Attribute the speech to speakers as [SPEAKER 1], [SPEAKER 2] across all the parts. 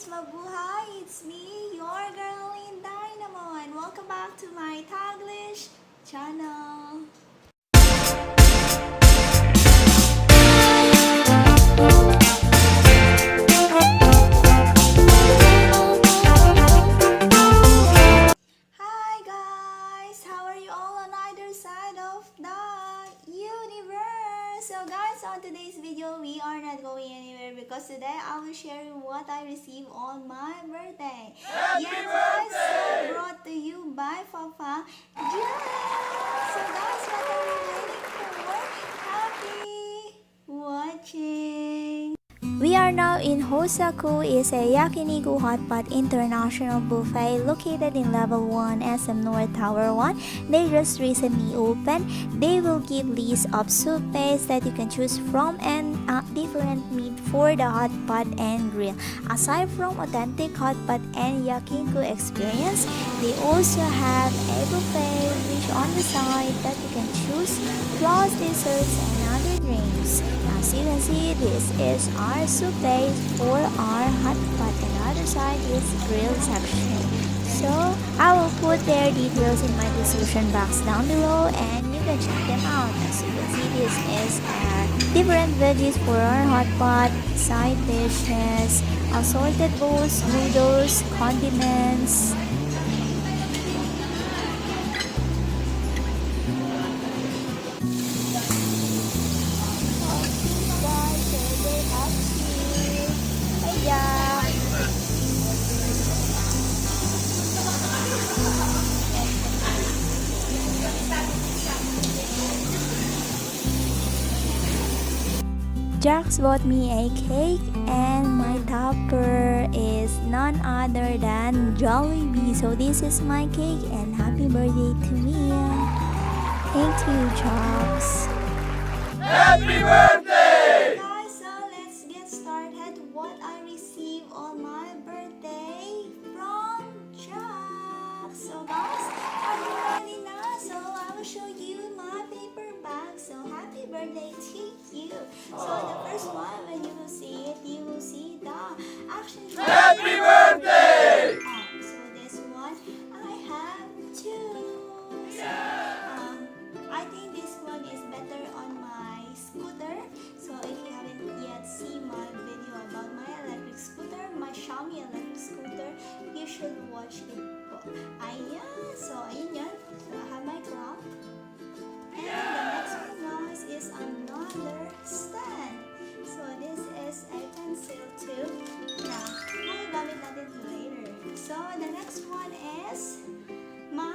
[SPEAKER 1] Mabuhay! It's me, your girl InDaynaMo, and welcome back to my Taglish channel. Hi guys! How are you all on either side of the universe? So guys, on today's video, we are not going anywhere because today I will share you what I received on my birthday.
[SPEAKER 2] Happy
[SPEAKER 1] guys,
[SPEAKER 2] birthday!
[SPEAKER 1] so brought to you by Papa. So guys, what are you waiting for? Happy watching! We are now in Hosaku. It's a yakiniku hotpot international buffet located in level 1 SM North Tower 1. They just recently opened. They will give list of soup base that you can choose from and different meat for the hotpot and grill. Aside from authentic hotpot and yakiniku experience, they also have a buffet which on the side that you can choose plus desserts and other drinks. As you can see, this is our soup base for our hot pot, and the other side is grill section. So I will put their details in my description box down below and you can check them out. As you can see, this is our different veggies for our hot pot, side dishes, assorted bowls, noodles, condiments. Jax bought me a cake and my topper is none other than Jollibee. So this is my cake and happy birthday to me. Thank you, Jax.
[SPEAKER 2] Happy birthday!
[SPEAKER 1] Guys, so let's get started. What I received on my birthday from Jax. So guys, are you ready now? So I will show you my paper bag. So happy birthday to you. So the first one, when you will see it, you will see the action shot.
[SPEAKER 2] Happy birthday!
[SPEAKER 1] So this one, I have two. I think this one is better on my scooter. So if you haven't yet seen my video about my electric scooter, my Xiaomi electric scooter, you should watch it po. Ayan. So ayun yan. So I have my clock. And the next one guys is another stand. So this is a pencil too. Now, magagamit natin later. So the next one is my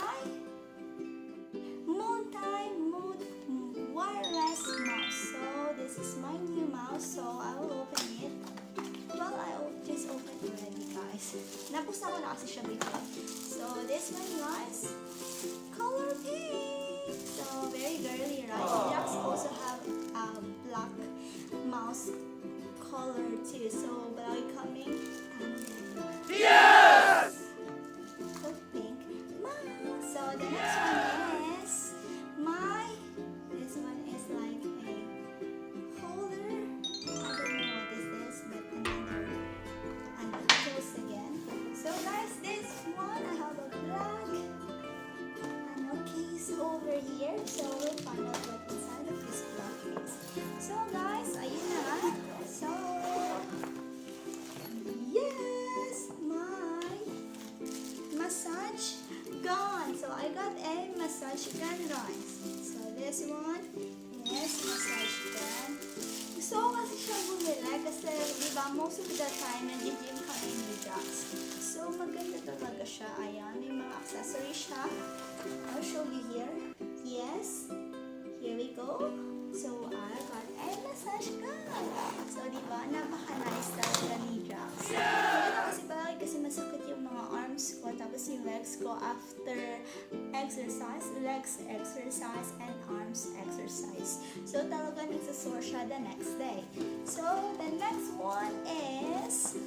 [SPEAKER 1] multi-mode wireless mouse. So this is my new mouse. So I will open it. Well, I just opened already guys. Napusta ko na kasi siya before. So this one guys, color pink. So very girly, right? Jax also have a black mouse color too. So black coming.
[SPEAKER 2] Yes!
[SPEAKER 1] So pink mouse. So the next one is this one is like a holder. I don't know what is this, but another close again. So guys, this one I have a black case over here. So we'll find out what's inside of this black case. So guys, ayun na nga. So yes, my massage gun. So I got a massage gun guys. So this one is massage gun. Gusto ko kasi siya bumili kasi diba most of the time nag-gym kami ni Jax. So maganda talaga siya. Ayan, may mga accessories siya. I'll show you here. Yes, here we go. So I got a massage gun. So diba, napaka-nice talaga ni Jax. Kasi masakit yung mga arms ko, tapos yung legs ko after exercise, legs exercise and arms exercise. So talaga nagsasore siya the next day. So the next one is,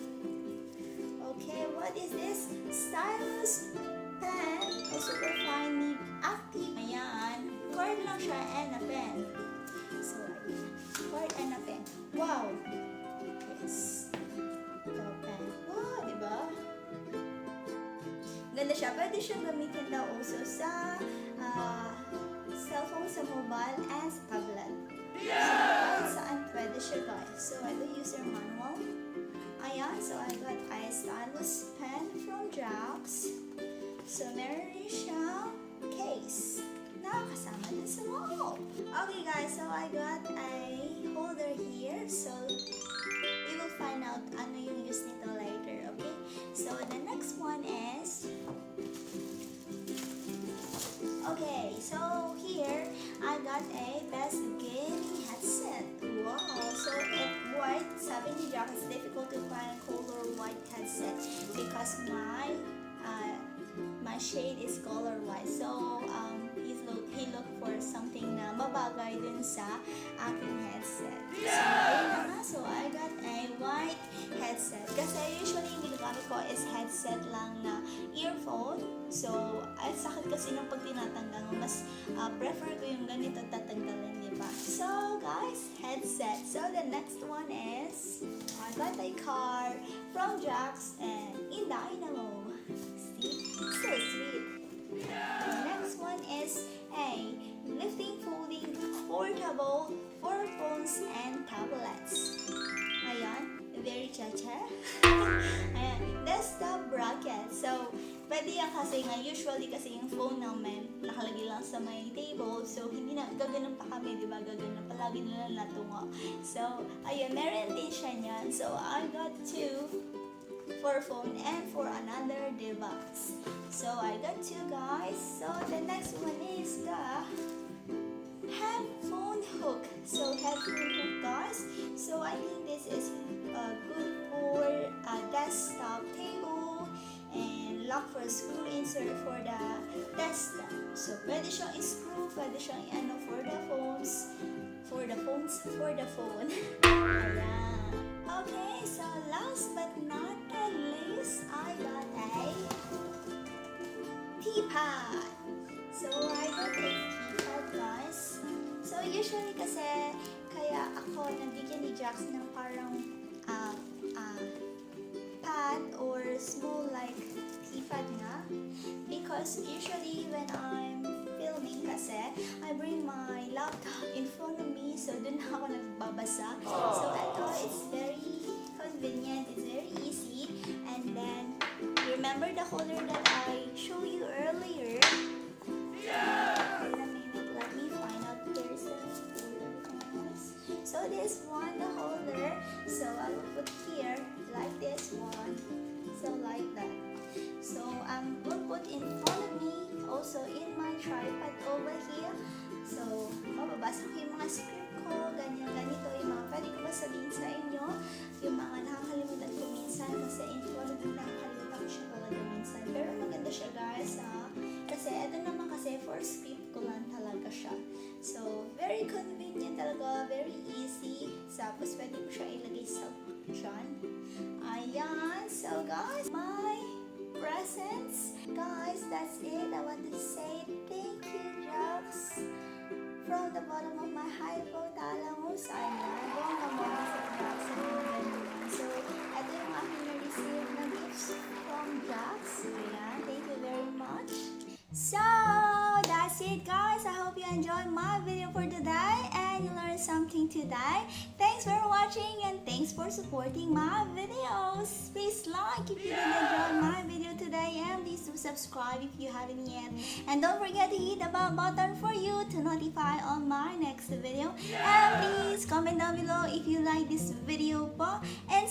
[SPEAKER 1] okay, what is this? Stylus pen. O super fine, active. Ayan, cord lang siya and a pen. So cord and a pen. Wow. Yes. The pen. Wow, Ganda siya. Pwede siyang gamitin daw also sa cellphone, sa mobile, and sa tablet. So, kahit saan pwede siya guys. So, I will use your manual. Ayan, so I got a stylus pen from Jax. So, meron rin siyang case na kasama din sa mall. Okay guys, so I got a holder here. So, we will find out ano yung use nito later, okay? So, the next one is... Okay, so here, I got a best gaming headset. Wow! So, it white, sabi ni Jack, it's difficult to find color white headset because my shade is color white. So, he looked for something na mabagay dun sa aking headset. So, ayun na nga. So, I got a white headset. Kasi usually yung ginagamit ko is headset lang na earphone. So, ay sakit kasi nung pag tinatanggal mo. Mas prefer ko yung ganito tatanggalin, diba? So, guys, headset. So, the next one is, I got a car from Jax and InDaynaMo. See? So sweet. The next one is a lifting, folding, portable for phones and tablets. Ayan, very cha-cha. Ayan, desktop bracket. So, pwede yan kasi nga, usually kasi yung phone namin nakalagay lang sa may table. So, hindi na, gaganon pa kami, di ba? Gaganon, palagi nila natungo. So, ayan, meron din siya niyan. So, I got two for phone and for another device. So I got two guys. So the next one is the headphone hook. So headphone hook guys. So I think this is good for a desktop table and lock for screw insert for the desktop. So pwede siyang screw, pwede siyang ano for the phones. For the phone. Ayan. Okay, so last but not the least, I got a teapot. So I got a teapot, guys. So usually kasi, kaya ako nabigyan ni Jax ng parang pot or small like teapot nga. Because usually when I'm filming kasi, I bring my laptop in front of me, so dun na ako nagbabasa. So ito, it's very convenient, it's very easy. And then, remember the holder that I showed you earlier? Yeah! Wait a minute, let me find out. There's a holder, guys. So this one, the holder, so I will put here, like this one. So like that. So will put in front of me, also in my tripod over here. So mababasa ko yung mga script ko, ganito yung mga pwede ko ba sabihin sa inyo, yung mga nakakalimutan ko minsan kasi in front of me nakakalimutan ko siya talaga minsan. Pero maganda siya guys kasi ito naman kasi for script ko lang talaga siya. So very convenient talaga, very easy. Tapos pwede ko siya ilagay sa dyan. Ayan, so guys, my presents. Guys, that's it. I want to say thank you, Jax. From the bottom of my heart po, talamos, I love ang mga sa Jax. So, ito yung aking na-receive na gifts from Jax. Ayan, thank you very much. So, that's it guys. I hope you enjoyed my video for today and you learned something today. Thanks for watching and thanks for supporting my videos. Please like if you did enjoy my video today and please do subscribe if you haven't yet. And don't forget to hit the bell button for you to notify on my next video. And please comment down below if you like this video po. And